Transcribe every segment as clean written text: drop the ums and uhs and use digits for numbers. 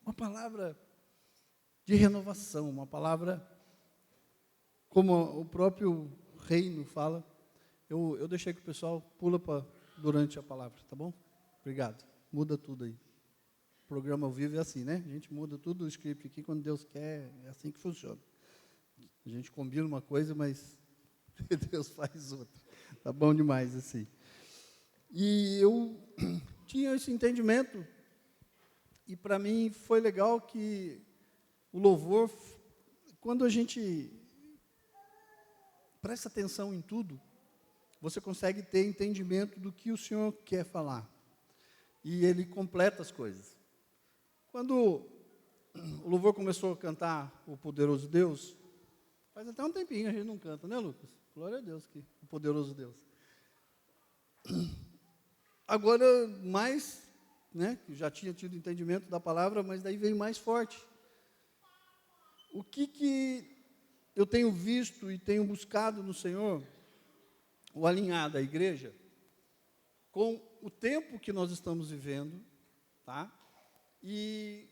uma palavra de renovação, uma palavra, como o próprio reino fala. Eu deixei que o pessoal pula durante a palavra, tá bom? Obrigado. Muda tudo aí. O programa ao vivo é assim, né? A gente muda tudo o script aqui quando Deus quer, é assim que funciona. A gente combina uma coisa, mas Deus faz outra. Tá bom demais assim. E eu tinha esse entendimento, e para mim foi legal que o louvor, quando a gente presta atenção em tudo, você consegue ter entendimento do que o Senhor quer falar. E Ele completa as coisas. Quando o louvor começou a cantar o poderoso Deus, faz até um tempinho a gente não canta, né, Lucas? Glória a Deus, que o poderoso Deus. Agora, mais, né, que já tinha tido entendimento da palavra, mas daí veio mais forte. O que eu tenho visto e tenho buscado no Senhor, o alinhar da igreja, com o tempo que nós estamos vivendo, tá? E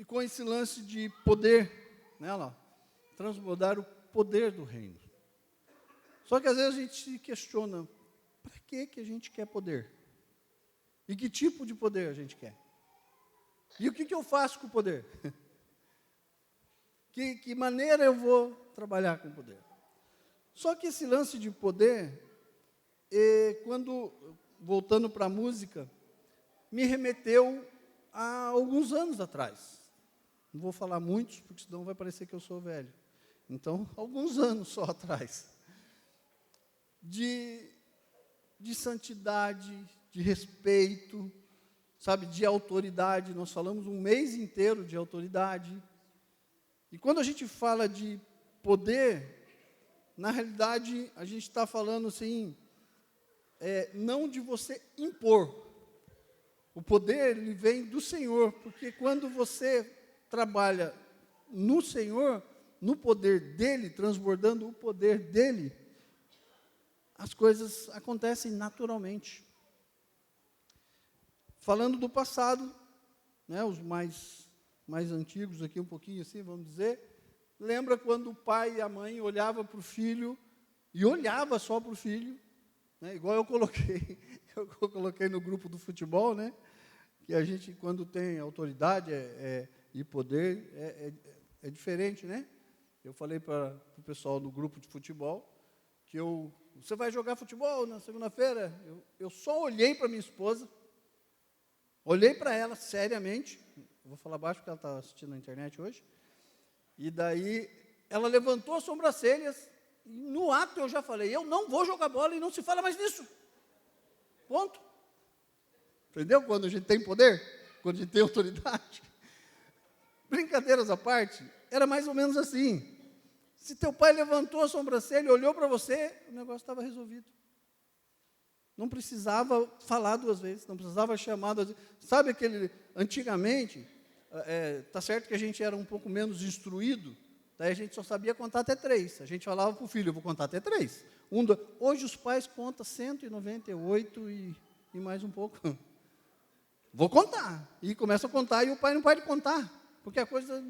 com esse lance de poder, né, lá, transbordar o poder do reino. Só que às vezes a gente se questiona, para que a gente quer poder? E que tipo de poder a gente quer? E o que eu faço com o poder? Que maneira eu vou trabalhar com o poder? Só que esse lance de poder, quando, voltando para a música, me remeteu a alguns anos atrás. Não vou falar muitos, porque senão vai parecer que eu sou velho. Então, alguns anos só atrás. De santidade, de respeito, sabe, de autoridade. Nós falamos um mês inteiro de autoridade. E quando a gente fala de poder, na realidade, a gente está falando assim, não de você impor. O poder, ele vem do Senhor, porque quando você trabalha no Senhor, no poder dEle, transbordando o poder dEle, as coisas acontecem naturalmente. Falando do passado, né, os mais antigos aqui, um pouquinho assim, vamos dizer, lembra quando o pai e a mãe olhavam para o filho, e olhava só para o filho, né, igual eu coloquei no grupo do futebol, né, que a gente, quando tem autoridade e poder, é diferente, né? Eu falei para o pessoal do grupo de futebol, que você vai jogar futebol na segunda-feira? Eu só olhei para minha esposa, olhei para ela seriamente, vou falar baixo porque ela está assistindo na internet hoje, e daí ela levantou as sobrancelhas, e no ato eu já falei, eu não vou jogar bola e não se fala mais nisso. Ponto. Entendeu? Quando a gente tem poder, quando a gente tem autoridade. Brincadeiras à parte, era mais ou menos assim. Se teu pai levantou a sobrancelha, olhou para você, o negócio estava resolvido. Não precisava falar duas vezes, não precisava chamar duas vezes. Sabe antigamente, tá certo que a gente era um pouco menos instruído, daí a gente só sabia contar até 3. A gente falava para o filho, eu vou contar até 3. Hoje os pais contam 198 e mais um pouco. Vou contar. E começa a contar e o pai não pode contar, porque a coisa,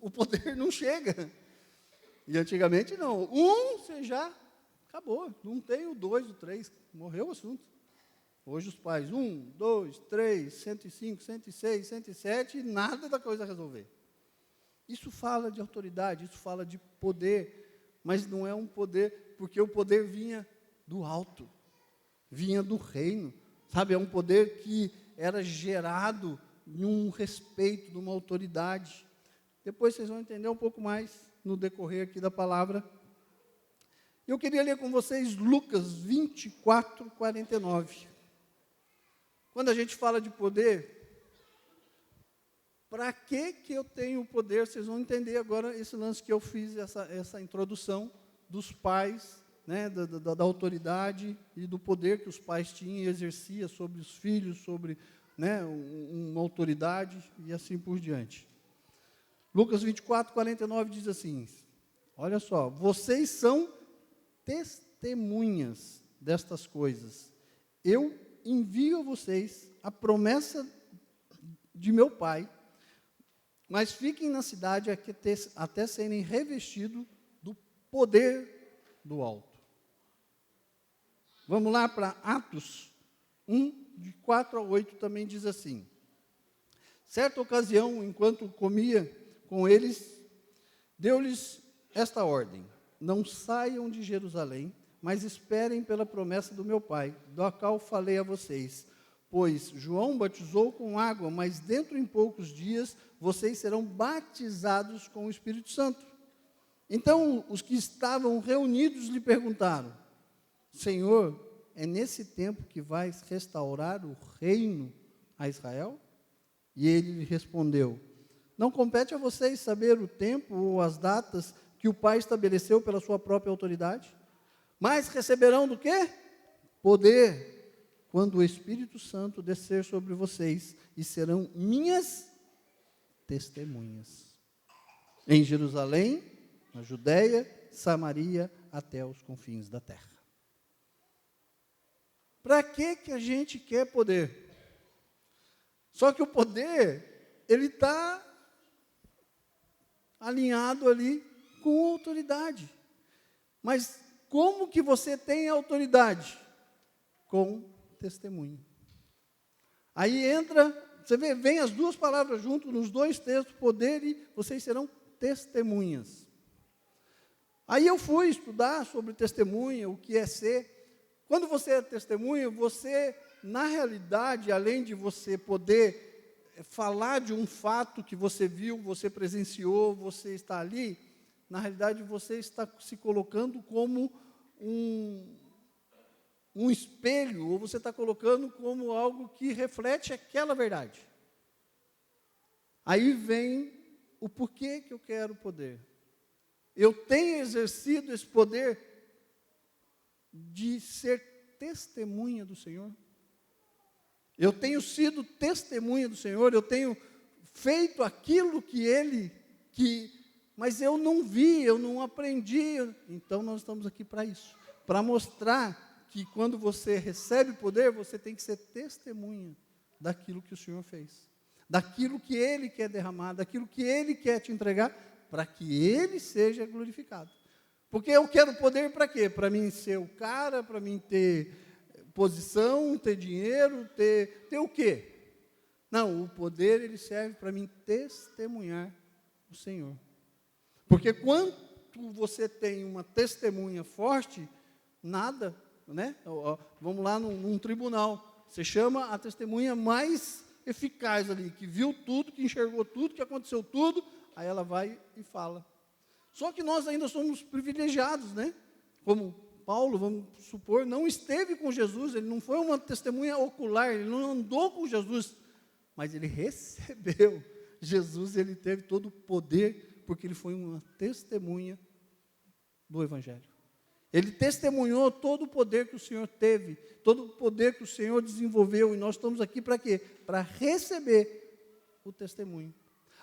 o poder não chega. E antigamente não. Você já acabou. Não tem o 2, o 3. Morreu o assunto. Hoje os pais, 1, 2, 3, 105, 106, 107, e nada da coisa a resolver. Isso fala de autoridade, isso fala de poder, mas não é um poder, porque o poder vinha do alto, vinha do reino. Sabe, é um poder que era gerado em um respeito, numa autoridade. Depois vocês vão entender um pouco mais no decorrer aqui da palavra. Eu queria ler com vocês Lucas 24, 49. Quando a gente fala de poder, para que eu tenho poder? Vocês vão entender agora esse lance que eu fiz, essa introdução dos pais, né, da autoridade e do poder que os pais tinham e exercia sobre os filhos, sobre, né, uma autoridade e assim por diante. Lucas 24, 49 diz assim, olha só, vocês são testemunhas destas coisas. Eu envio a vocês a promessa de meu pai, mas fiquem na cidade até serem revestidos do poder do alto. Vamos lá para Atos 1, de 4 a 8, também diz assim: certa ocasião, enquanto comia com eles, deu-lhes esta ordem: não saiam de Jerusalém, mas esperem pela promessa do meu Pai, do qual falei a vocês. Pois João batizou com água, mas dentro em poucos dias vocês serão batizados com o Espírito Santo. Então os que estavam reunidos lhe perguntaram: Senhor, é nesse tempo que vais restaurar o reino a Israel? E ele lhe respondeu: não compete a vocês saber o tempo ou as datas que o Pai estabeleceu pela sua própria autoridade, mas receberão do quê? Poder, quando o Espírito Santo descer sobre vocês, e serão minhas testemunhas em Jerusalém, na Judéia, Samaria, até os confins da terra. Para que a gente quer poder? Só que o poder, ele está alinhado ali com autoridade. Mas como que você tem autoridade? Com testemunho. Aí entra, você vê, vem as duas palavras junto nos dois textos, poder e vocês serão testemunhas. Aí eu fui estudar sobre testemunha, o que é ser. Quando você é testemunha, você, na realidade, além de você poder falar de um fato que você viu, você presenciou, você está ali, na realidade você está se colocando como um espelho, ou você está colocando como algo que reflete aquela verdade. Aí vem o porquê que eu quero poder. Eu tenho exercido esse poder de ser testemunha do Senhor. Eu tenho sido testemunha do Senhor, eu tenho feito aquilo mas eu não vi, eu não aprendi. Então nós estamos aqui para isso, para mostrar que quando você recebe poder, você tem que ser testemunha daquilo que o Senhor fez, daquilo que Ele quer derramar, daquilo que Ele quer te entregar, para que Ele seja glorificado. Porque eu quero poder para quê? Para mim ser o cara, para mim ter posição, ter dinheiro, ter o quê? Não, o poder ele serve para mim testemunhar o Senhor. Porque quando você tem uma testemunha forte, nada, né? Vamos lá num tribunal, você chama a testemunha mais eficaz ali, que viu tudo, que enxergou tudo, que aconteceu tudo, aí ela vai e fala. Só que nós ainda somos privilegiados, né? Como Paulo, vamos supor, não esteve com Jesus, ele não foi uma testemunha ocular, ele não andou com Jesus, mas ele recebeu Jesus, ele teve todo o poder, porque ele foi uma testemunha do Evangelho. Ele testemunhou todo o poder que o Senhor teve, todo o poder que o Senhor desenvolveu, e nós estamos aqui para quê? Para receber o testemunho.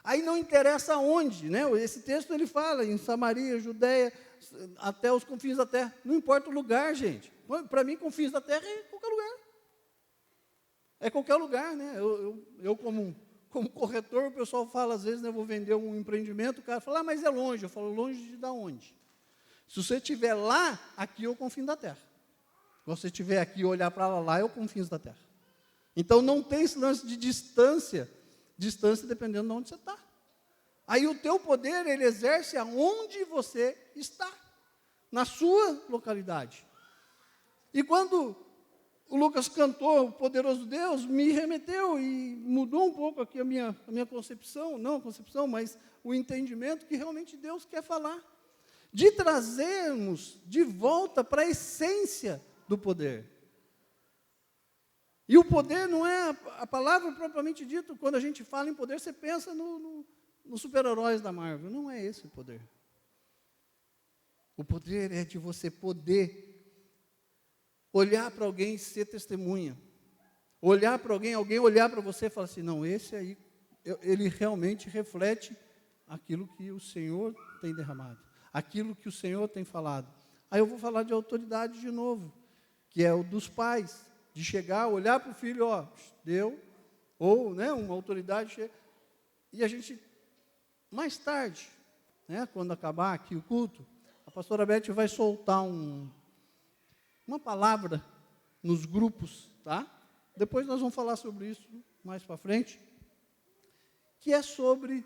Aí não interessa onde, né? Esse texto ele fala em Samaria, Judéia, até os confins da terra. Não importa o lugar, gente. Para mim, confins da terra é qualquer lugar. É qualquer lugar, né? Eu como corretor, o pessoal fala às vezes, né, eu vou vender um empreendimento, o cara fala, mas é longe. Eu falo, longe de da onde? Se você estiver lá, aqui é o confins da terra. Se você estiver aqui e olhar para lá é o confins da terra. Então não tem esse lance de distância dependendo de onde você está. Aí o teu poder, ele exerce aonde você está, na sua localidade. E quando o Lucas cantou o poderoso Deus, me remeteu e mudou um pouco aqui a minha concepção, não a concepção, mas o entendimento que realmente Deus quer falar. De trazermos de volta para a essência do poder. E o poder não é a palavra propriamente dita. Quando a gente fala em poder, você pensa nos super-heróis da Marvel. Não é esse o poder. O poder é de você poder olhar para alguém e ser testemunha. Olhar para alguém olhar para você e falar assim, não, esse aí, ele realmente reflete aquilo que o Senhor tem derramado. Aquilo que o Senhor tem falado. Aí eu vou falar de autoridade de novo, que é o dos pais. De chegar, olhar para o filho, deu, ou, né, uma autoridade chega, e a gente, mais tarde, né, quando acabar aqui o culto, a pastora Beth vai soltar uma palavra nos grupos, tá? Depois nós vamos falar sobre isso mais para frente, que é sobre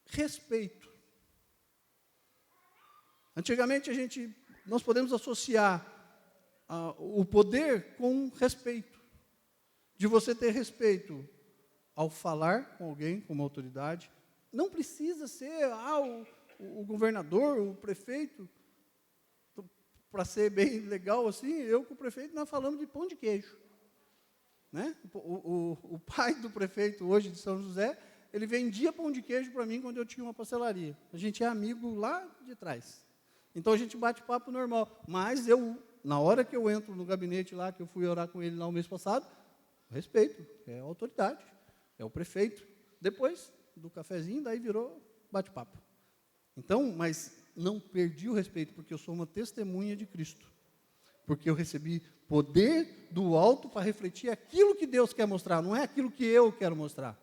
respeito. Antigamente nós podemos associar o poder com respeito, de você ter respeito ao falar com alguém, com uma autoridade. Não precisa ser o governador, o prefeito. Para ser bem legal assim, eu com o prefeito nós falamos de pão de queijo. Né? O pai do prefeito hoje de São José, ele vendia pão de queijo para mim quando eu tinha uma pastelaria. A gente é amigo lá de trás. Então a gente bate papo normal. Mas na hora que eu entro no gabinete lá, que eu fui orar com ele lá o mês passado, respeito, é a autoridade, é o prefeito. Depois do cafezinho, daí virou bate-papo. Então, mas não perdi o respeito, porque eu sou uma testemunha de Cristo. Porque eu recebi poder do alto para refletir aquilo que Deus quer mostrar, não é aquilo que eu quero mostrar.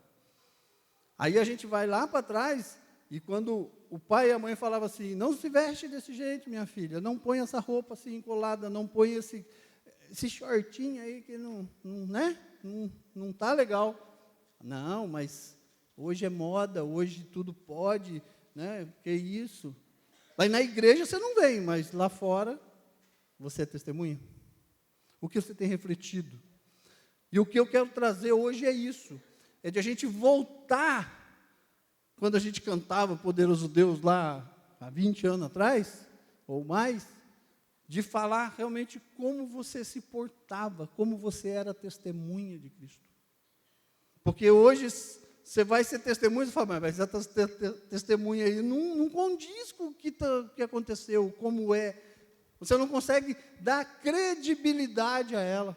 Aí a gente vai lá para trás, e quando o pai e a mãe falavam assim, não se veste desse jeito, minha filha, não põe essa roupa assim encolada, não põe esse shortinho aí que não está legal. Não, mas hoje é moda, hoje tudo pode, né? Que isso? Aí na igreja você não vem, mas lá fora você é testemunha. O que você tem refletido? E o que eu quero trazer hoje é isso, é de a gente voltar, quando a gente cantava Poderoso Deus lá há 20 anos atrás, ou mais, de falar realmente como você se portava, como você era testemunha de Cristo. Porque hoje você vai ser testemunha e fala, mas essa testemunha aí não condiz com o que aconteceu, como é. Você não consegue dar credibilidade a ela.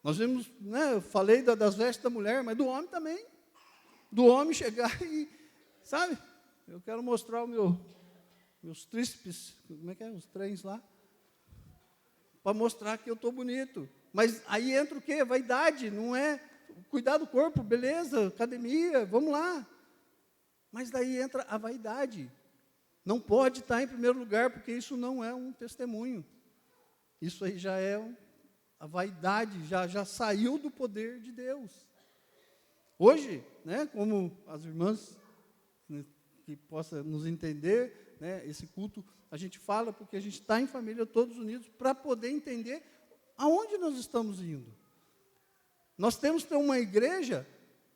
Nós vimos, né, eu falei das vestes da mulher, mas do homem também. Do homem chegar e, sabe, eu quero mostrar meus tríceps, como é que é, os trens lá, para mostrar que eu estou bonito. Mas aí entra o quê? Vaidade, não é cuidar do corpo, beleza, academia, vamos lá. Mas daí entra a vaidade. Não pode estar em primeiro lugar, porque isso não é um testemunho. Isso aí já é a vaidade, já saiu do poder de Deus. Hoje, né, como as irmãs, né, que possam nos entender, né, esse culto, a gente fala porque a gente está em família todos unidos para poder entender aonde nós estamos indo. Nós temos que ter uma igreja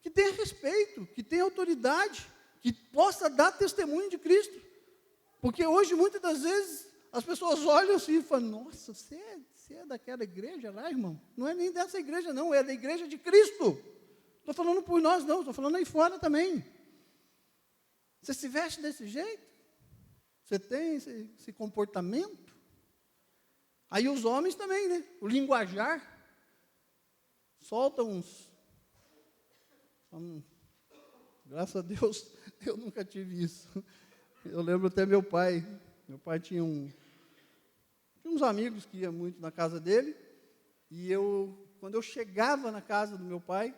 que tenha respeito, que tenha autoridade, que possa dar testemunho de Cristo. Porque hoje, muitas das vezes, as pessoas olham assim e falam, nossa, você é daquela igreja lá, irmão? Não é nem dessa igreja, não, é da igreja de Cristo. Estou falando por nós, não, estou falando aí fora também. Você se veste desse jeito? Você tem esse comportamento? Aí os homens também, né? O linguajar. Solta uns. Graças a Deus, eu nunca tive isso. Eu lembro até meu pai. Meu pai tinha uns amigos que iam muito na casa dele. E quando eu chegava na casa do meu pai,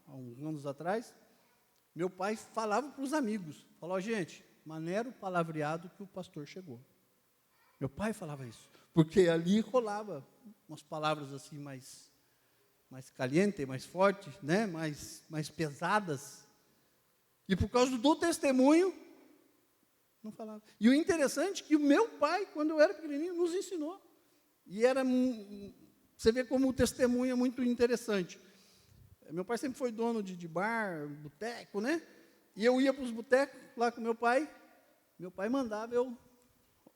há uns anos atrás, meu pai falava para os amigos, falou, gente, maneira o palavreado que o pastor chegou. Meu pai falava isso, porque ali rolava umas palavras assim mais calientes, mais fortes, né? mais pesadas. E por causa do testemunho, não falava. E o interessante é que o meu pai, quando eu era pequenininho, nos ensinou. E você vê como o testemunho é muito interessante. Meu pai sempre foi dono de bar, boteco, né? E eu ia para os botecos lá com meu pai mandava eu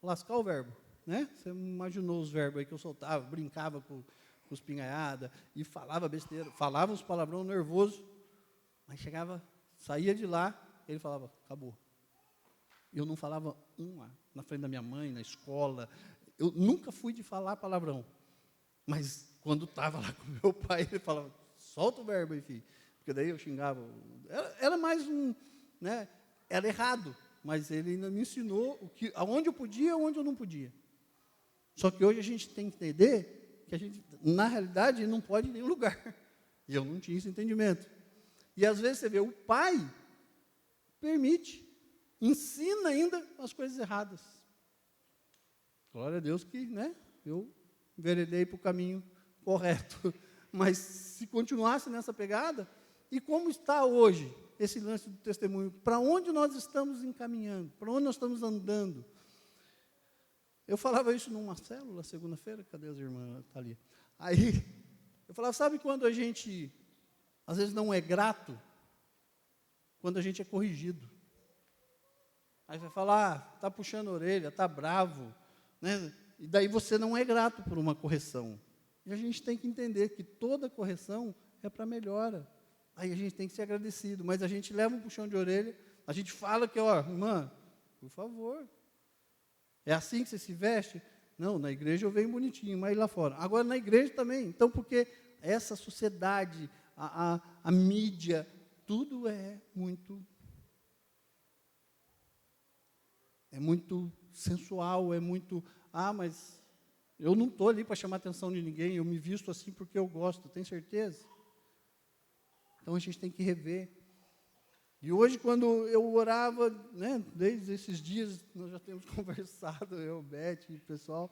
lascar o verbo, né? Você imaginou os verbos aí que eu soltava, brincava com os pinhaiada, e falava besteira, falava uns palavrão nervoso, mas saía de lá, ele falava, acabou. Eu não falava na frente da minha mãe, na escola, eu nunca fui de falar palavrão, mas quando estava lá com meu pai, ele falava, solta o verbo aí, filho, porque daí eu xingava, era mais né, era errado, mas ele ainda me ensinou aonde eu podia e aonde eu não podia. Só que hoje a gente tem que entender que a gente, na realidade, não pode ir em nenhum lugar. E eu não tinha esse entendimento. E às vezes você vê, o pai permite, ensina ainda as coisas erradas. Glória a Deus que, né, eu enveredei para o caminho correto. Mas se continuasse nessa pegada, e como está hoje esse lance do testemunho? Para onde nós estamos encaminhando? Para onde nós estamos andando? Eu falava isso numa célula, segunda-feira, cadê as irmãs? Está ali. Aí, eu falava, sabe quando a gente, às vezes, não é grato? Quando a gente é corrigido. Aí vai falar, está puxando a orelha, está bravo, né? E daí você não é grato por uma correção. E a gente tem que entender que toda correção é para melhora. Aí a gente tem que ser agradecido, mas a gente leva um puxão de orelha, a gente fala que, ó, irmã, por favor, é assim que você se veste? Não, na igreja eu venho bonitinho, mas lá fora. Agora na igreja também. Então, porque essa sociedade, a mídia, tudo é muito sensual, é muito, mas eu não estou ali para chamar a atenção de ninguém, eu me visto assim porque eu gosto, tem certeza? Então a gente tem que rever. E hoje, quando eu orava, né, desde esses dias, nós já temos conversado, eu, Beth, e o pessoal,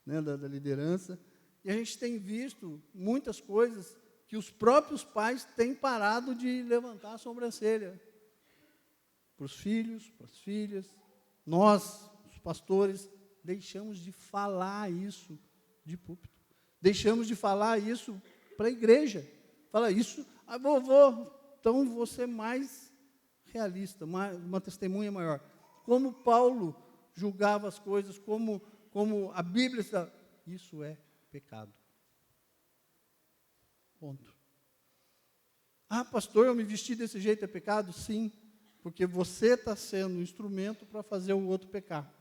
né, da liderança, e a gente tem visto muitas coisas que os próprios pais têm parado de levantar a sobrancelha. Para os filhos, para as filhas, nós, os pastores, deixamos de falar isso de púlpito. Deixamos de falar isso para a igreja. Fala isso, vovô, então vou ser mais realista, uma testemunha maior. Como Paulo julgava as coisas, como a Bíblia está, isso é pecado. Ponto. Pastor, eu me vesti desse jeito, é pecado? Sim, porque você está sendo um instrumento para fazer o outro pecar.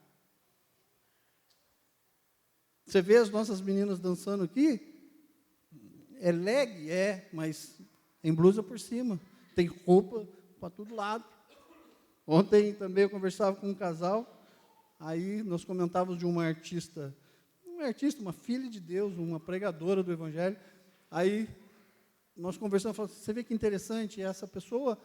Você vê as nossas meninas dançando aqui, é leg? Mas tem blusa por cima, tem roupa para todo lado. Ontem também eu conversava com um casal, aí nós comentávamos de uma artista, uma filha de Deus, uma pregadora do Evangelho, aí nós conversamos, falamos, você vê que interessante, essa pessoa,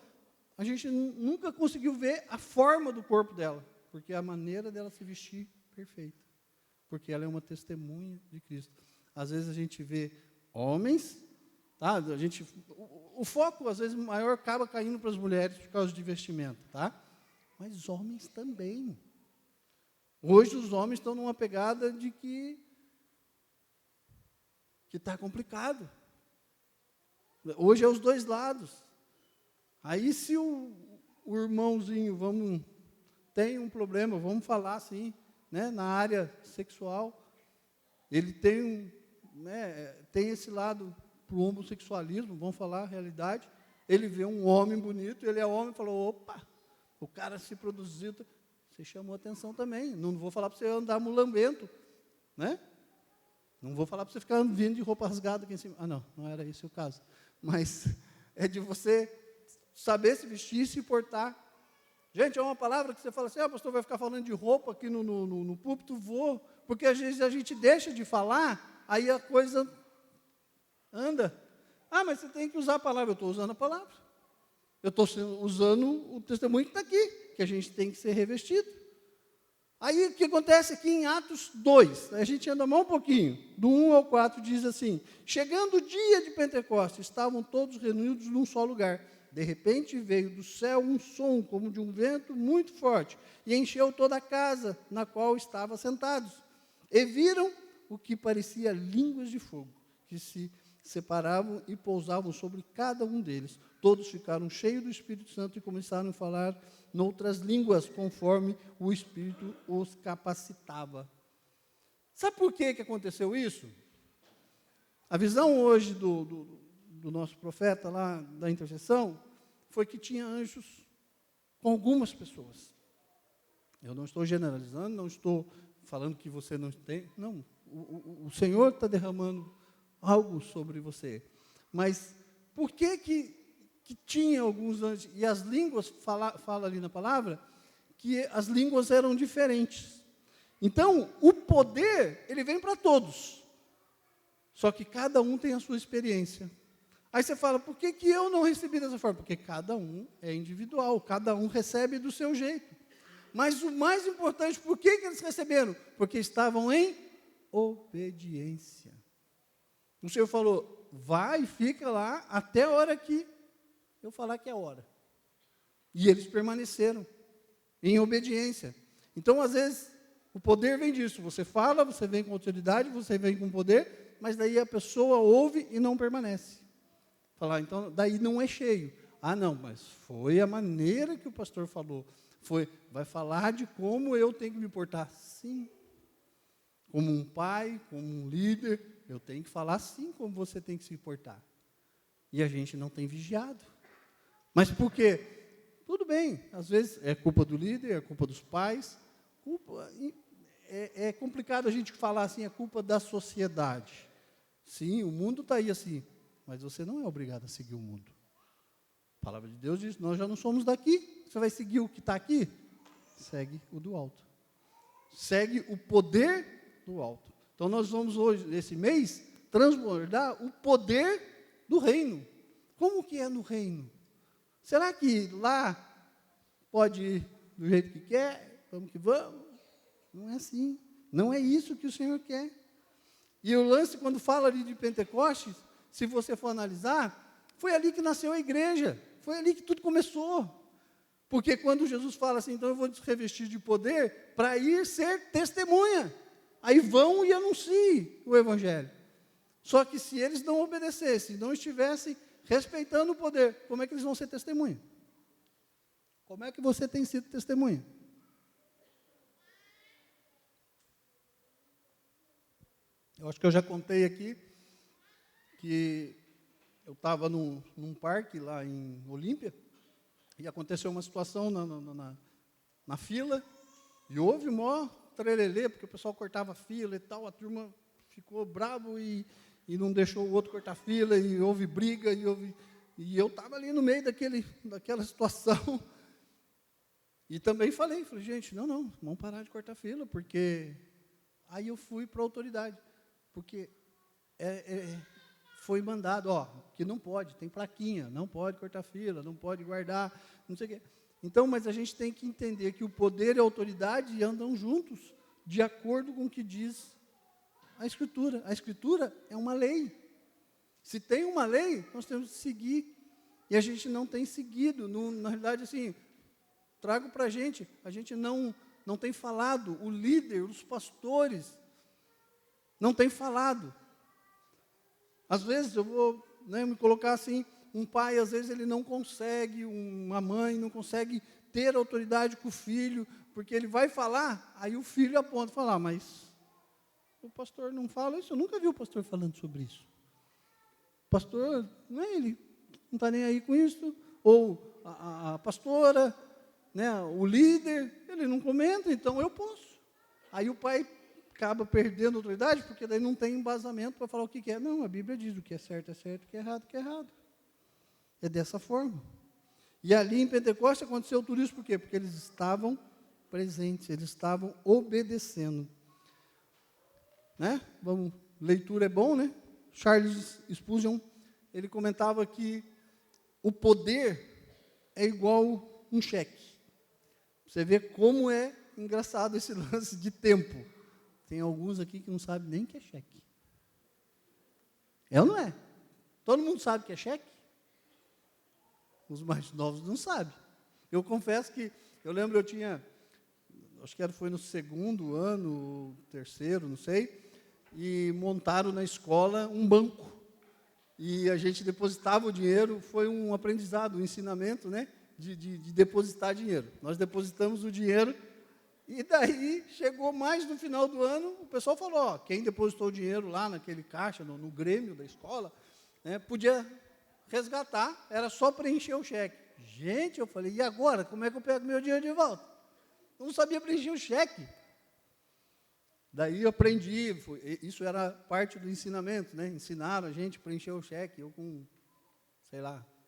a gente nunca conseguiu ver a forma do corpo dela, porque a maneira dela se vestir perfeita, porque ela é uma testemunha de Cristo. Às vezes a gente vê homens, tá? O foco, às vezes, maior acaba caindo para as mulheres por causa de vestimento, tá? Mas homens também. Hoje os homens estão numa pegada de que está complicado. Hoje é os dois lados. Aí se o irmãozinho tem um problema, vamos falar assim, né, na área sexual, ele tem esse lado para o homossexualismo, vamos falar a realidade, ele vê um homem bonito, ele é homem, falou, opa, o cara se produziu, você chamou atenção também, não vou falar para você andar mulambento, né? Não vou falar para você ficar vindo de roupa rasgada aqui em cima, não era esse o caso, mas é de você saber se vestir e se portar. Gente, é uma palavra que você fala assim, pastor, vai ficar falando de roupa aqui no púlpito, vou, porque às vezes a gente deixa de falar, aí a coisa anda. Mas você tem que usar a palavra. Eu estou usando a palavra. Eu estou usando o testemunho que está aqui, que a gente tem que ser revestido. Aí o que acontece aqui em Atos 2, a gente anda mais um pouquinho, do 1 ao 4, diz assim, chegando o dia de Pentecostes, estavam todos reunidos num só lugar. De repente veio do céu um som, como de um vento muito forte, e encheu toda a casa na qual estavam sentados. E viram o que parecia línguas de fogo, que se separavam e pousavam sobre cada um deles. Todos ficaram cheios do Espírito Santo e começaram a falar noutras línguas, conforme o Espírito os capacitava. Sabe por que aconteceu isso? A visão hoje do nosso profeta lá, da intercessão, foi que tinha anjos com algumas pessoas. Eu não estou generalizando, não estou falando que você não tem, não. O Senhor está derramando algo sobre você. Mas por que tinha alguns anjos? E as línguas, fala ali na palavra, que as línguas eram diferentes. Então, o poder, ele vem para todos. Só que cada um tem a sua experiência. Aí você fala, por que eu não recebi dessa forma? Porque cada um é individual, cada um recebe do seu jeito. Mas o mais importante, por que eles receberam? Porque estavam em obediência. O Senhor falou, vai e fica lá até a hora que eu falar que é a hora. E eles permaneceram em obediência. Então, às vezes, o poder vem disso. Você fala, você vem com autoridade, você vem com poder, mas daí a pessoa ouve e não permanece. Falar, então, daí não é cheio. Ah, não, mas foi a maneira que o pastor falou. Vai falar de como eu tenho que me portar. Sim. Como um pai, como um líder, eu tenho que falar assim como você tem que se portar. E a gente não tem vigiado. Mas por quê? Tudo bem, às vezes é culpa do líder, é culpa dos pais. É complicado a gente falar assim, é culpa da sociedade. Sim, o mundo está aí assim, mas você não é obrigado a seguir o mundo. A palavra de Deus diz, nós já não somos daqui. Você vai seguir o que está aqui? Segue o do alto. Segue o poder do alto. Então nós vamos hoje, nesse mês, transbordar o poder do reino. Como que é no reino? Será que lá pode ir do jeito que quer? Vamos que vamos? Não é assim. Não é isso que o Senhor quer. E o lance, quando fala ali de Pentecostes, se você for analisar, foi ali que nasceu a igreja. Foi ali que tudo começou. Porque quando Jesus fala assim, então eu vou revestir de poder para ir ser testemunha. Aí vão e anunciem o Evangelho. Só que se eles não obedecessem, não estivessem respeitando o poder, como é que eles vão ser testemunha? Como é que você tem sido testemunha? Eu acho que eu já contei aqui que eu estava num parque lá em Olímpia e aconteceu uma situação na fila e houve maior trelelê, porque o pessoal cortava a fila e tal, a turma ficou bravo e não deixou o outro cortar fila, e houve briga, e eu estava ali no meio daquela situação. E também falei, gente, não, vamos parar de cortar fila, porque aí eu fui para a autoridade, porque foi mandado, que não pode, tem plaquinha, não pode cortar fila, não pode guardar, não sei o quê. Então, mas a gente tem que entender que o poder e a autoridade andam juntos, de acordo com o que diz a Escritura. A Escritura é uma lei. Se tem uma lei, nós temos que seguir. E a gente não tem seguido. Na realidade, assim, trago para a gente não tem falado. O líder, os pastores, não tem falado. Às vezes, eu vou me colocar assim, um pai, às vezes, ele não consegue, uma mãe não consegue ter autoridade com o filho, porque ele vai falar, aí o filho aponta e fala, mas o pastor não fala isso, eu nunca vi o pastor falando sobre isso. O pastor, não é ele, não está nem aí com isso, ou a pastora, o líder, ele não comenta, então eu posso. Aí o pai acaba perdendo a autoridade, porque daí não tem embasamento para falar o que é. Não, a Bíblia diz o que é certo, o que é errado. É dessa forma. E ali em Pentecostes aconteceu tudo isso por quê? Porque eles estavam presentes, eles estavam obedecendo. Leitura é bom, né? Charles Spurgeon, ele comentava que o poder é igual um cheque. Você vê como é engraçado esse lance de tempo. Tem alguns aqui que não sabem nem o que é cheque. É ou não é? Todo mundo sabe o que é cheque? Os mais novos não sabem. Eu confesso que, eu lembro, eu tinha, acho que foi no segundo ano, terceiro, não sei, e montaram na escola um banco. E a gente depositava o dinheiro, foi um aprendizado, um ensinamento, de depositar dinheiro. Nós depositamos o dinheiro, e daí chegou mais no final do ano, o pessoal falou, quem depositou o dinheiro lá naquele caixa, no Grêmio da escola, podia resgatar, era só preencher o cheque. Gente, eu falei, e agora? Como é que eu pego meu dinheiro de volta? Eu não sabia preencher o cheque. Daí eu aprendi, isso era parte do ensinamento, ensinaram a gente a preencher o cheque. Eu com,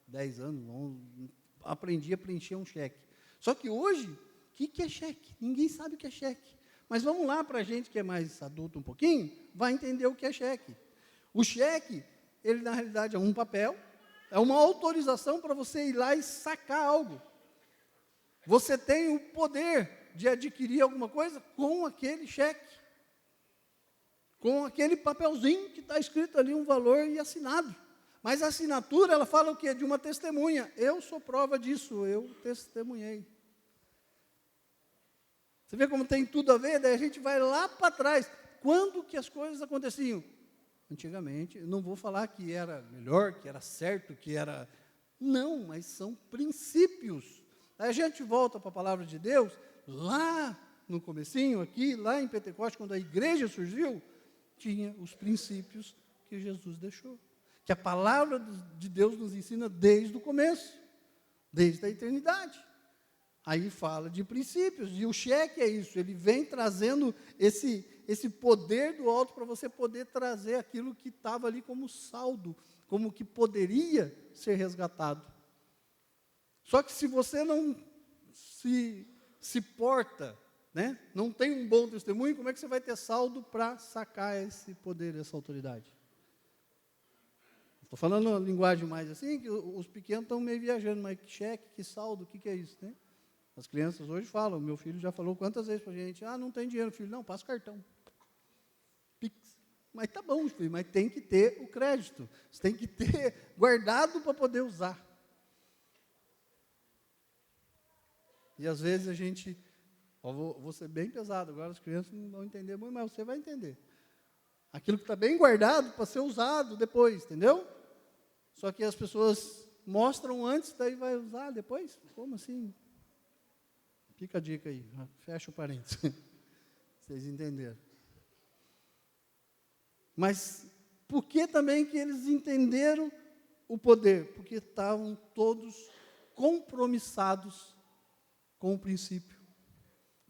10 anos, 11, aprendi a preencher um cheque. Só que hoje, o que é cheque? Ninguém sabe o que é cheque. Mas vamos lá para a gente que é mais adulto um pouquinho, vai entender o que é cheque. O cheque, ele na realidade é um papel, é uma autorização para você ir lá e sacar algo. Você tem o poder de adquirir alguma coisa com aquele cheque, com aquele papelzinho que está escrito ali um valor e assinado. Mas a assinatura, ela fala o quê? De uma testemunha. Eu sou prova disso, eu testemunhei. Você vê como tem tudo a ver? Daí a gente vai lá para trás. Quando que as coisas aconteciam? Antigamente, eu não vou falar que era melhor, que era certo, que era... Não, mas são princípios. Aí a gente volta para a palavra de Deus, lá no comecinho, aqui, lá em Pentecostes, quando a igreja surgiu, tinha os princípios que Jesus deixou. Que a palavra de Deus nos ensina desde o começo, desde a eternidade. Aí fala de princípios, e o cheque é isso, ele vem trazendo esse poder do alto para você poder trazer aquilo que estava ali como saldo, como que poderia ser resgatado. Só que se você não se porta, né, não tem um bom testemunho, como é que você vai ter saldo para sacar esse poder, essa autoridade? Estou falando uma linguagem mais assim, que os pequenos estão meio viajando, mas que cheque, que saldo, o que é isso, né? As crianças hoje falam, meu filho já falou quantas vezes para a gente, não tem dinheiro, filho, não, passa o cartão. Pix. Mas tá bom, filho, mas tem que ter o crédito, você tem que ter guardado para poder usar. E às vezes a gente, vou ser bem pesado, agora as crianças não vão entender muito, mas você vai entender. Aquilo que está bem guardado para ser usado depois, entendeu? Só que as pessoas mostram antes, daí vai usar depois? Como assim? Fica a dica aí, fecha o parênteses. Vocês entenderam. Mas por que também que eles entenderam o poder? Porque estavam todos compromissados com o princípio,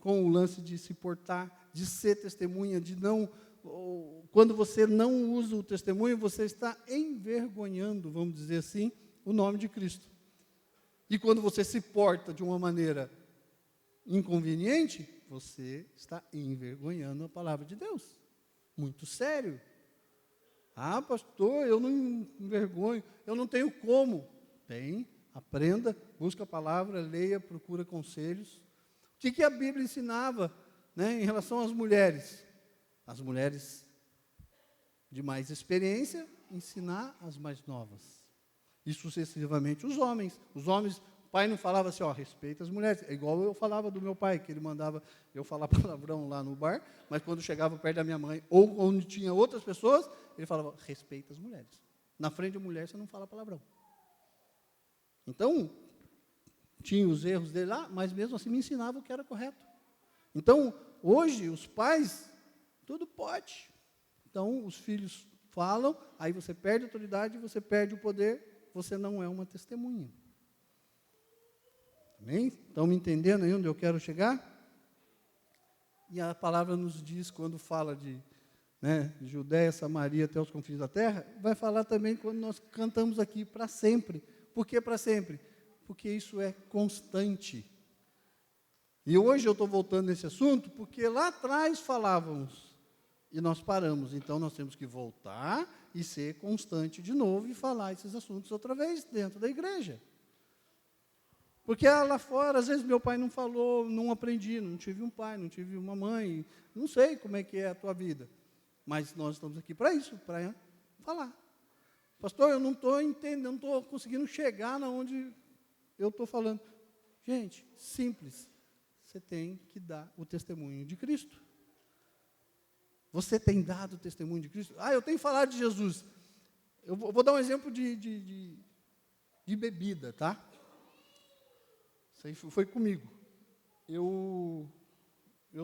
com o lance de se portar, de ser testemunha, de não... Quando você não usa o testemunho, você está envergonhando, vamos dizer assim, o nome de Cristo. E quando você se porta de uma maneira inconveniente, você está envergonhando a palavra de Deus. Muito sério. Pastor, eu não envergonho, eu não tenho como. Tem, aprenda, busca a palavra, leia, procura conselhos. O que a Bíblia ensinava, né, em relação às mulheres? As mulheres de mais experiência, ensinar as mais novas. E sucessivamente os homens. Os homens, o pai não falava assim, respeita as mulheres. É igual eu falava do meu pai, que ele mandava eu falar palavrão lá no bar, mas quando chegava perto da minha mãe, ou onde tinha outras pessoas, ele falava, respeita as mulheres. Na frente de mulher você não fala palavrão. Então, tinha os erros dele lá, mas mesmo assim me ensinava o que era correto. Então, hoje, os pais... Tudo pode. Então, os filhos falam, aí você perde a autoridade, você perde o poder, você não é uma testemunha. Amém? Estão me entendendo aí onde eu quero chegar? E a palavra nos diz, quando fala de Judéia, Samaria, até os confins da terra, vai falar também quando nós cantamos aqui, para sempre. Por que para sempre? Porque isso é constante. E hoje eu estou voltando nesse assunto, porque lá atrás falávamos, e nós paramos, então nós temos que voltar e ser constante de novo e falar esses assuntos outra vez dentro da igreja. Porque lá fora, às vezes meu pai não falou, não aprendi, não tive um pai, não tive uma mãe, não sei como é que é a tua vida. Mas nós estamos aqui para isso, para falar. Pastor, eu não estou entendendo, não estou conseguindo chegar na onde eu estou falando. Gente, simples, você tem que dar o testemunho de Cristo. Você tem dado o testemunho de Cristo? Eu tenho falado de Jesus. Eu vou dar um exemplo de bebida, tá? Isso aí foi comigo. Eu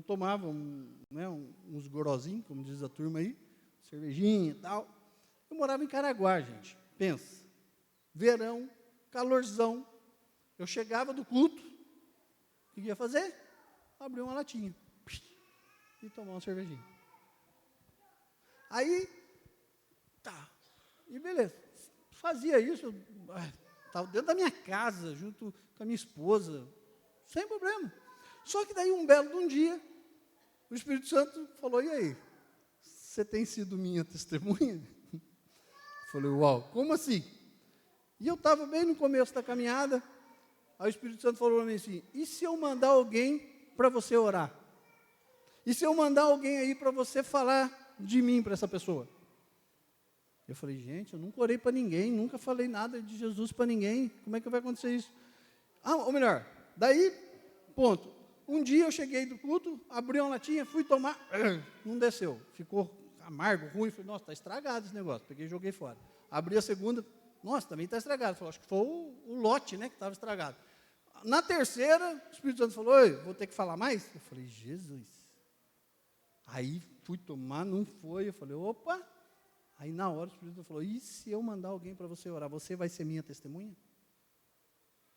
tomava uns gorozinhos, como diz a turma aí, cervejinha e tal. Eu morava em Caraguá, gente. Pensa. Verão, calorzão. Eu chegava do culto, o que ia fazer? Abrir uma latinha e tomar uma cervejinha. Aí, e beleza, fazia isso, estava dentro da minha casa, junto com a minha esposa, sem problema. Só que daí, um belo de um dia, o Espírito Santo falou, e aí, você tem sido minha testemunha? Falei, uau, como assim? E eu estava bem no começo da caminhada, aí o Espírito Santo falou para mim assim, e se eu mandar alguém para você orar? E se eu mandar alguém aí para você falar de mim para essa pessoa? Eu falei, gente, eu nunca orei para ninguém, nunca falei nada de Jesus para ninguém, como é que vai acontecer isso? Ou melhor, daí, ponto. Um dia eu cheguei do culto, abri uma latinha, fui tomar, não desceu, ficou amargo, ruim, falei, nossa, está estragado esse negócio, peguei e joguei fora. Abri a segunda, nossa, também está estragado, falei, acho que foi o lote, né, que estava estragado. Na terceira, o Espírito Santo falou, oi, vou ter que falar mais? Eu falei, Jesus. Aí fui tomar, não foi, eu falei, opa. Aí na hora o Espírito Santo falou, e se eu mandar alguém para você orar, você vai ser minha testemunha?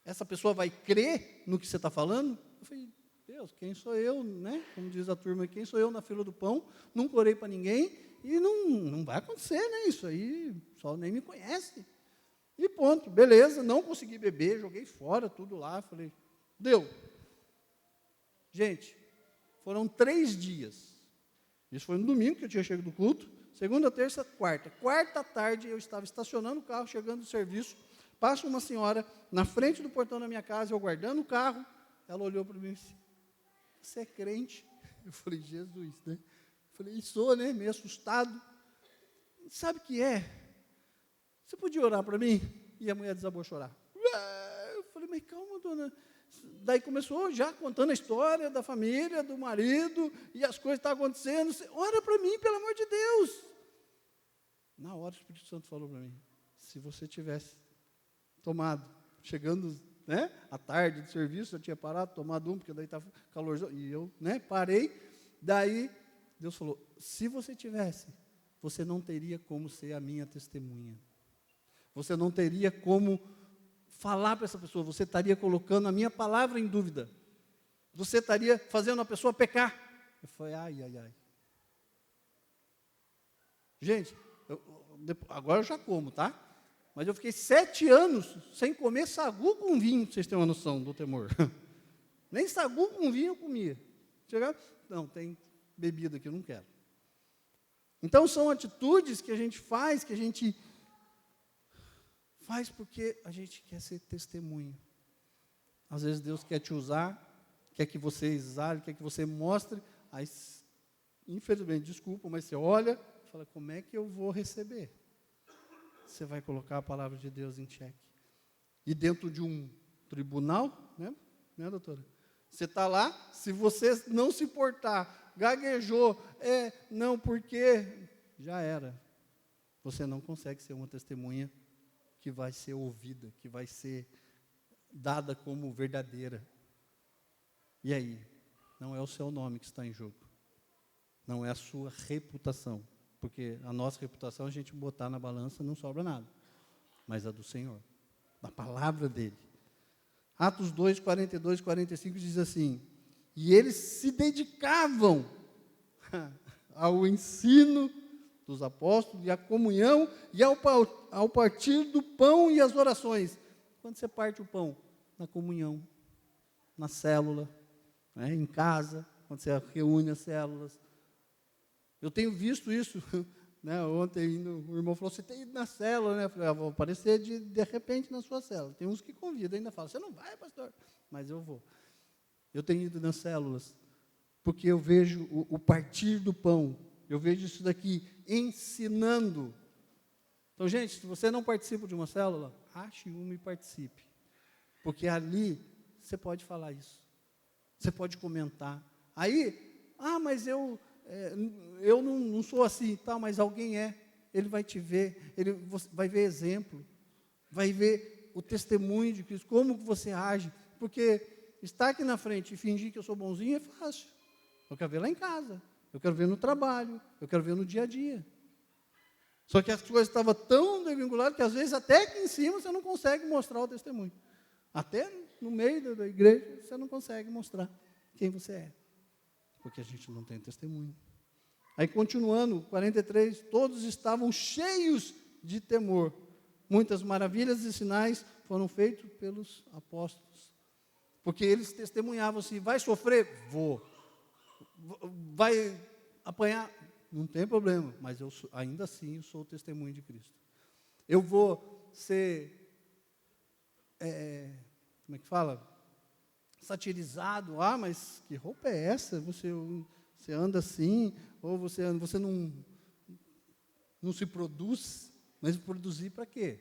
Essa pessoa vai crer no que você está falando? Eu falei, Deus, quem sou eu, né? Como diz a turma, quem sou eu na fila do pão? Nunca orei para ninguém e não vai acontecer, né? Isso aí, o pessoal nem me conhece. E ponto, beleza, não consegui beber, joguei fora tudo lá, falei, deu. Gente, foram 3 dias. Isso foi no domingo que eu tinha chegado do culto. Segunda, terça, quarta. Quarta tarde eu estava estacionando o carro, chegando do serviço. Passa uma senhora na frente do portão da minha casa, eu guardando o carro. Ela olhou para mim e disse, você é crente? Eu falei, Jesus, né? Eu falei, sou, né? Meio assustado. Sabe o que é? Você podia orar para mim? E a mulher desabou a chorar. Eu falei, mas calma, dona. Daí começou já contando a história da família, do marido, e as coisas estavam acontecendo. Ora para mim, pelo amor de Deus. Na hora o Espírito Santo falou para mim, se você tivesse tomado, chegando, né, à tarde do serviço, eu tinha parado, tomado porque daí estava calorzão, e eu, né, parei, daí Deus falou, se você tivesse, você não teria como ser a minha testemunha. Você não teria como falar para essa pessoa, você estaria colocando a minha palavra em dúvida. Você estaria fazendo a pessoa pecar. Eu falei, ai. Gente, agora eu já como, tá? Mas eu fiquei 7 anos sem comer sagu com vinho, para vocês terem uma noção do temor. Nem sagu com vinho eu comia. Chegava, não, tem bebida aqui, eu não quero. Então, são atitudes que a gente faz, faz porque a gente quer ser testemunho. Às vezes Deus quer te usar, quer que você exale, quer que você mostre, aí, infelizmente, desculpa, mas você olha e fala, como é que eu vou receber? Você vai colocar a palavra de Deus em xeque. E dentro de um tribunal, né, doutora? Você está lá, se você não se portar, gaguejou, não, porque já era. Você não consegue ser uma testemunha que vai ser ouvida, que vai ser dada como verdadeira. E aí? Não é o seu nome que está em jogo. Não é a sua reputação. Porque a nossa reputação, a gente botar na balança, não sobra nada. Mas a do Senhor, da palavra dele. Atos 2, 42 e 45 diz assim, e eles se dedicavam ao ensino dos apóstolos, e à comunhão, e ao partir do pão e as orações. Quando você parte o pão? Na comunhão, na célula, né, em casa, quando você reúne as células. Eu tenho visto isso, né, ontem o irmão falou, você tem ido na célula, né? Eu falei, vou aparecer de repente na sua célula. Tem uns que convidam, ainda falam, você não vai, pastor? Mas eu vou. Eu tenho ido nas células, porque eu vejo o partir do pão, eu vejo isso daqui ensinando. Então, gente, se você não participa de uma célula, ache uma e participe. Porque ali você pode falar isso. Você pode comentar. Aí, mas eu não sou assim, tá, mas alguém é. Ele vai te ver, ele vai ver exemplo, vai ver o testemunho de Cristo, como você age. Porque estar aqui na frente e fingir que eu sou bonzinho é fácil. Eu quero ver lá em casa, eu quero ver no trabalho, eu quero ver no dia a dia. Só que as coisas estavam tão desvinculadas que às vezes até aqui em cima você não consegue mostrar o testemunho. Até no meio da igreja você não consegue mostrar quem você é. Porque a gente não tem testemunho. Aí continuando, 43, todos estavam cheios de temor. Muitas maravilhas e sinais foram feitos pelos apóstolos. Porque eles testemunhavam assim, vai sofrer? Vou. Vai apanhar? Não tem problema, mas ainda assim eu sou o testemunho de Cristo. eu vou ser, como é que fala? Satirizado. Ah, mas que roupa é essa? Você anda assim, ou você não se produz, mas produzir para quê?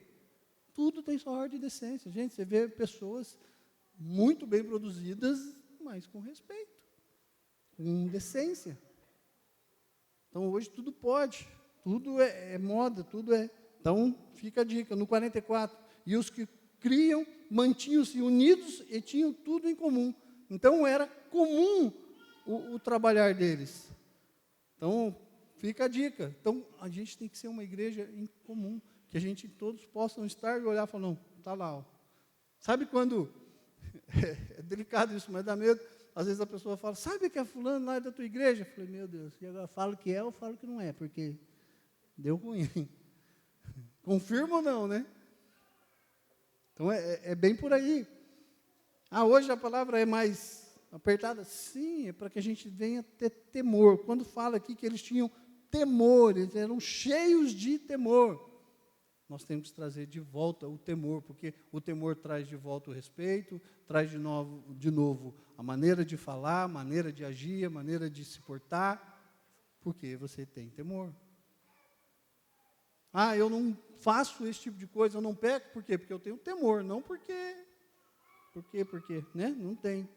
Tudo tem sua ordem de decência. Gente, você vê pessoas muito bem produzidas, mas com respeito, com decência. Então, hoje tudo pode, tudo é moda, tudo é... Então, fica a dica, no 44, e os que criam, mantinham-se unidos e tinham tudo em comum. Então, era comum o trabalhar deles. Então, fica a dica. Então, a gente tem que ser uma igreja em comum, que a gente todos possam estar e olhar e falar, não, está lá. Ó. Sabe quando, é delicado isso, mas dá medo, às vezes a pessoa fala, sabe que é fulano lá da tua igreja? Eu falei, meu Deus, e agora falo que é ou falo que não é, porque deu ruim. Confirma ou não, né? Então, é bem por aí. Ah, hoje a palavra é mais apertada? Sim, é para que a gente venha ter temor. Quando fala aqui que eles tinham temor, eles eram cheios de temor. Nós temos que trazer de volta o temor, porque o temor traz de volta o respeito, traz de novo a maneira de falar, a maneira de agir, a maneira de se portar, porque você tem temor. Ah, eu não faço esse tipo de coisa, eu não peco, por quê? Porque eu tenho temor, não porque, né? Não tem.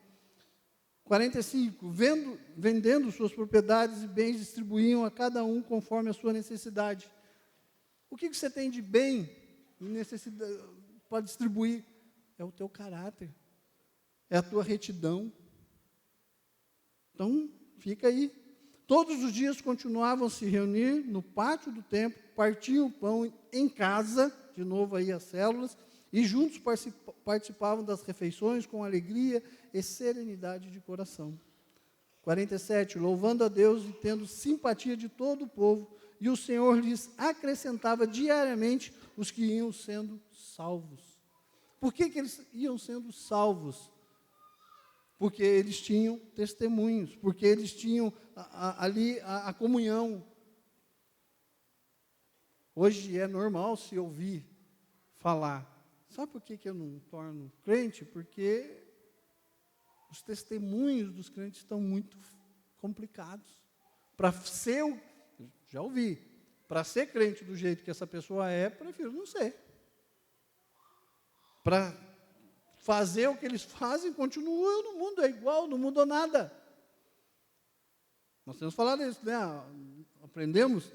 45, vendendo suas propriedades e bens, distribuíam a cada um conforme a sua necessidade. O que você tem de bem e necessidade para distribuir? É o teu caráter, é a tua retidão. Então, fica aí. Todos os dias continuavam a se reunir no pátio do templo, partiam o pão em casa, de novo aí as células, e juntos participavam das refeições com alegria e serenidade de coração. 47, louvando a Deus e tendo simpatia de todo o povo, e o Senhor lhes acrescentava diariamente os que iam sendo salvos. Por que eles iam sendo salvos? Porque eles tinham testemunhos, porque eles tinham ali a comunhão. Hoje é normal se ouvir falar. Sabe por que eu não torno crente? Porque os testemunhos dos crentes estão muito complicados. Para ser, já ouvi, para ser crente do jeito que essa pessoa é, prefiro não ser. Para fazer o que eles fazem, continua no mundo, é igual, não mudou nada. Nós temos falado isso, né? Aprendemos,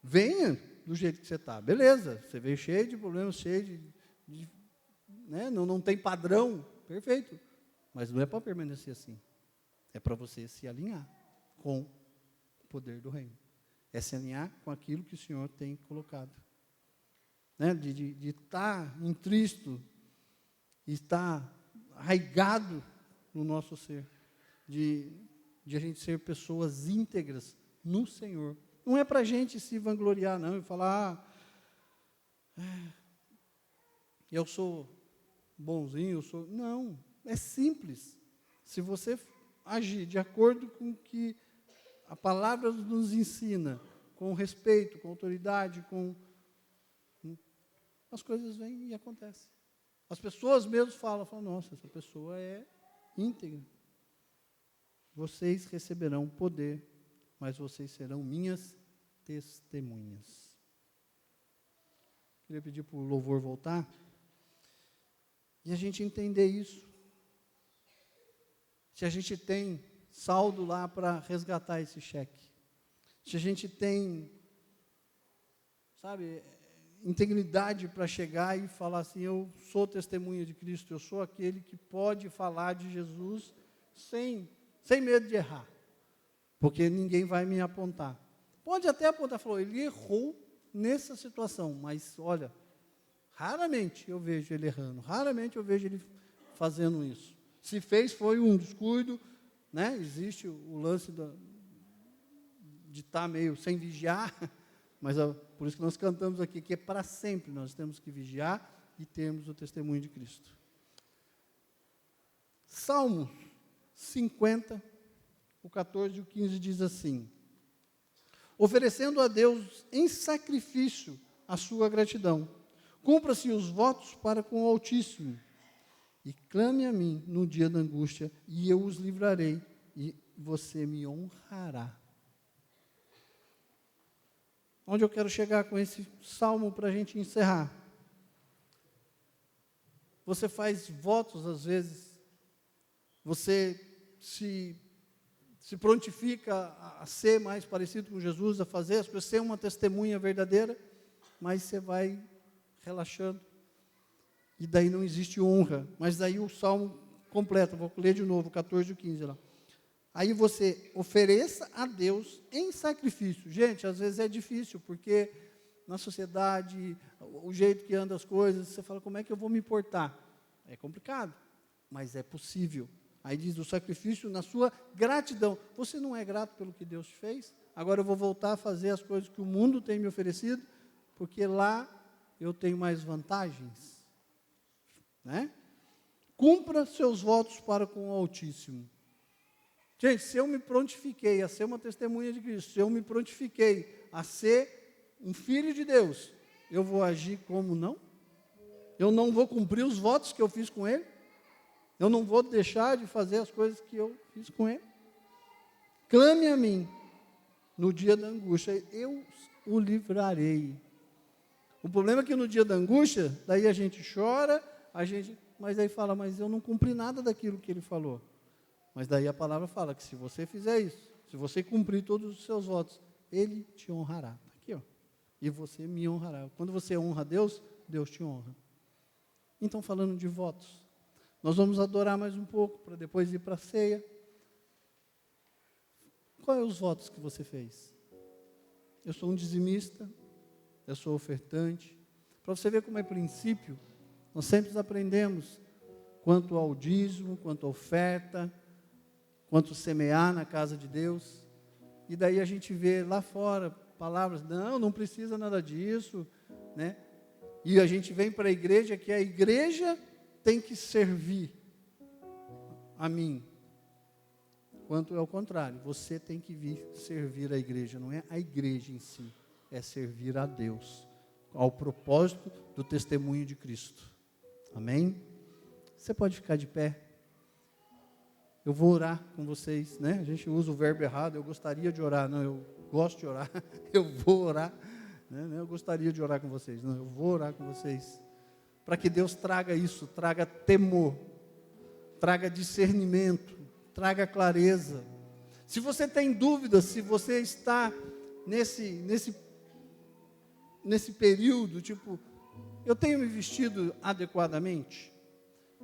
venha do jeito que você está, beleza, você veio cheio de problemas, cheio de né? Não tem padrão, perfeito, mas não é para permanecer assim, é para você se alinhar com o poder do reino, é se alinhar com aquilo que o Senhor tem colocado, né? De estar em Cristo, estar arraigado no nosso ser, de a gente ser pessoas íntegras no Senhor. Não é para a gente se vangloriar, não, e falar, eu sou bonzinho, Não, é simples. Se você agir de acordo com o que a palavra nos ensina, com respeito, com autoridade, as coisas vêm e acontecem. As pessoas mesmo falam, nossa, essa pessoa é íntegra. Vocês receberão poder, mas vocês serão minhas testemunhas. Queria pedir para o louvor voltar. E a gente entender isso. Se a gente tem saldo lá para resgatar esse cheque. Se a gente tem, integridade para chegar e falar assim, eu sou testemunha de Cristo, eu sou aquele que pode falar de Jesus sem medo de errar, porque ninguém vai me apontar. Pode até apontar, falou, ele errou nessa situação, mas olha, raramente eu vejo ele errando, raramente eu vejo ele fazendo isso. Se fez, foi um descuido, né? Existe o lance de estar meio sem vigiar, mas por isso que nós cantamos aqui, que é para sempre, nós temos que vigiar e termos o testemunho de Cristo. Salmos 50, o 14 e o 15 diz assim, oferecendo a Deus em sacrifício a sua gratidão, Cumpra-se os votos para com o Altíssimo, e clame a mim no dia da angústia, e eu os livrarei, e você me honrará. Onde eu quero chegar com esse salmo para a gente encerrar? Você faz votos às vezes, você se prontifica a ser mais parecido com Jesus, a fazer as coisas, ser uma testemunha verdadeira, mas você vai relaxando, e daí não existe honra. Mas daí o salmo completo, vou ler de novo, 14 e 15 lá. Aí você ofereça a Deus em sacrifício. Gente, às vezes é difícil, porque na sociedade, o jeito que andam as coisas, você fala, como é que eu vou me portar? É complicado, mas é possível. Aí diz, o sacrifício na sua gratidão. Você não é grato pelo que Deus fez? Agora eu vou voltar a fazer as coisas que o mundo tem me oferecido, porque lá eu tenho mais vantagens, né? Cumpra seus votos para com o Altíssimo. Gente, se eu me prontifiquei a ser uma testemunha de Cristo, se eu me prontifiquei a ser um filho de Deus, eu vou agir como não? Eu não vou cumprir os votos que eu fiz com Ele? Eu não vou deixar de fazer as coisas que eu fiz com Ele? Clame a mim no dia da angústia, eu o livrarei. O problema é que no dia da angústia, daí a gente chora, mas aí fala, mas eu não cumpri nada daquilo que Ele falou. Mas daí a palavra fala que se você fizer isso, se você cumprir todos os seus votos, Ele te honrará. Aqui, ó. E você me honrará. Quando você honra a Deus, Deus te honra. Então, falando de votos, nós vamos adorar mais um pouco, para depois ir para a ceia. Quais são os votos que você fez? Eu sou um dizimista, eu sou ofertante. Para você ver como é princípio, nós sempre aprendemos quanto ao dízimo, quanto à oferta, quanto semear na casa de Deus. E daí a gente vê lá fora palavras, não precisa nada disso, né? E a gente vem para a igreja, que a igreja tem que servir a mim. Quanto é o contrário, você tem que vir servir a igreja, não é a igreja em si, é servir a Deus, ao propósito do testemunho de Cristo. Amém? Você pode ficar de pé? Eu vou orar com vocês, né? A gente usa o verbo errado, eu gostaria de orar, não, eu gosto de orar, eu vou orar, né? Eu gostaria de orar com vocês, não, eu vou orar com vocês, para que Deus traga isso, traga temor, traga discernimento, traga clareza. Se você tem dúvidas, se você está nesse período, tipo, eu tenho me vestido adequadamente?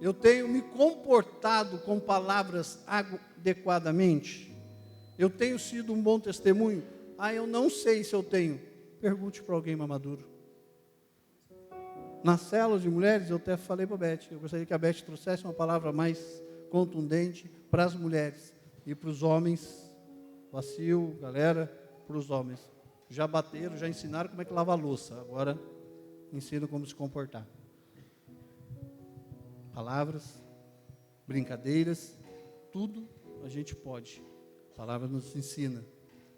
Eu tenho me comportado com palavras adequadamente? Eu tenho sido um bom testemunho? Eu não sei se eu tenho. Pergunte para alguém mais maduro. Nas células de mulheres, eu até falei para a Beth, eu gostaria que a Beth trouxesse uma palavra mais contundente para as mulheres. E para os homens, Vacil, galera, para os homens. Já bateram, já ensinaram como é que lava a louça. Agora, ensinam como se comportar. Palavras, brincadeiras, tudo a gente pode. A palavra nos ensina.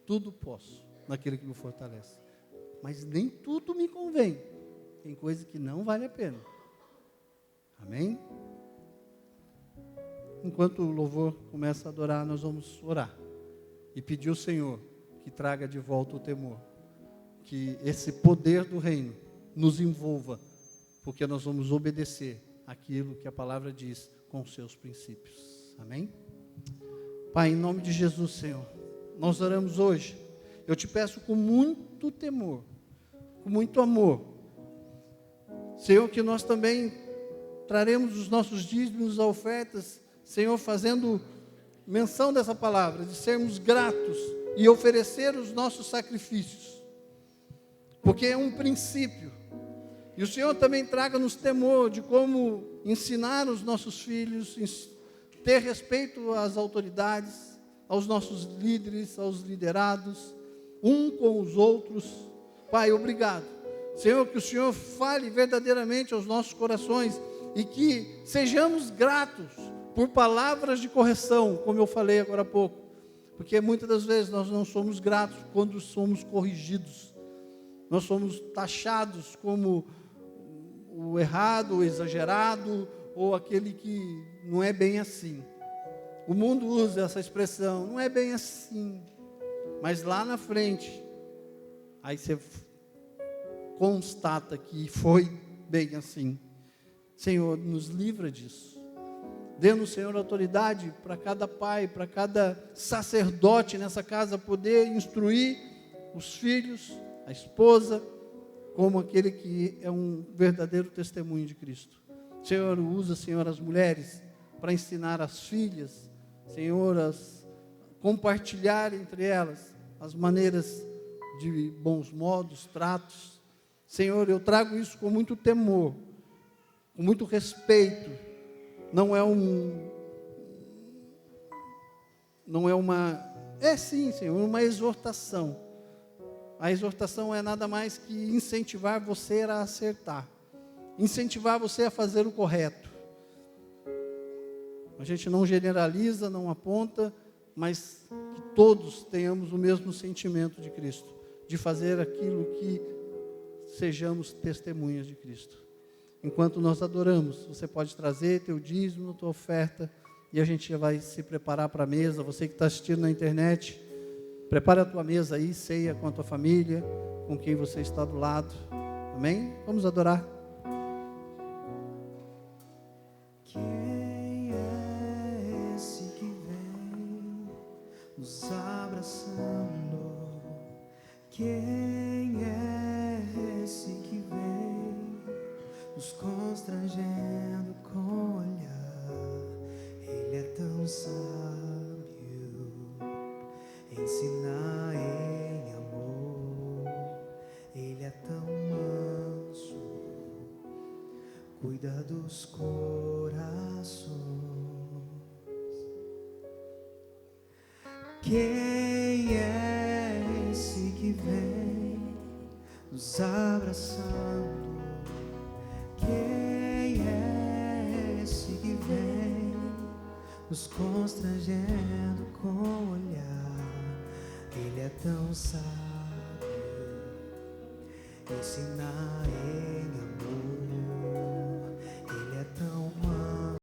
Tudo posso, naquele que me fortalece. Mas nem tudo me convém. Tem coisa que não vale a pena. Amém? Enquanto o louvor começa a adorar, nós vamos orar. E pedir ao Senhor que traga de volta o temor. Que esse poder do reino nos envolva. Porque nós vamos obedecer aquilo que a palavra diz com os seus princípios. Amém? Pai, em nome de Jesus, Senhor, nós oramos hoje. Eu te peço com muito temor, com muito amor, Senhor, que nós também traremos os nossos dízimos, ofertas, Senhor, fazendo menção dessa palavra, de sermos gratos e oferecer os nossos sacrifícios, porque é um princípio. E o Senhor também traga-nos temor de como ensinar os nossos filhos, ter respeito às autoridades, aos nossos líderes, aos liderados, com os outros. Pai, obrigado. Senhor, que o Senhor fale verdadeiramente aos nossos corações e que sejamos gratos por palavras de correção, como eu falei agora há pouco, porque muitas das vezes nós não somos gratos quando somos corrigidos, nós somos taxados como o errado, o exagerado, ou aquele que não é bem assim. O mundo usa essa expressão, não é bem assim. Mas lá na frente, aí você constata que foi bem assim. Senhor, nos livra disso. Dê-nos, Senhor, autoridade para cada pai, para cada sacerdote nessa casa poder instruir os filhos, a esposa, como aquele que é um verdadeiro testemunho de Cristo. Senhor, usa, Senhor, as mulheres para ensinar as filhas, Senhor, compartilhar entre elas as maneiras de bons modos, tratos. Senhor, eu trago isso com muito temor, com muito respeito. Não é sim, Senhor, uma exortação. A exortação é nada mais que incentivar você a acertar, incentivar você a fazer o correto. A gente não generaliza, não aponta, mas que todos tenhamos o mesmo sentimento de Cristo, de fazer aquilo que sejamos testemunhas de Cristo. Enquanto nós adoramos, você pode trazer teu dízimo, tua oferta, e a gente já vai se preparar para a mesa. Você que está assistindo na internet, prepara a tua mesa aí, ceia com a tua família, com quem você está do lado. Amém? Vamos adorar. Quem é esse que vem nos abraçando? Quem é esse que vem nos constrangendo com o olhar? Ele é tão sábio, ensina em amor. Ele é tão manso, cuida dos corações. Quem é esse que vem nos abraçando? Quem é esse que vem nos constrangendo com o olhar? Ele é tão sábio, ensina ele.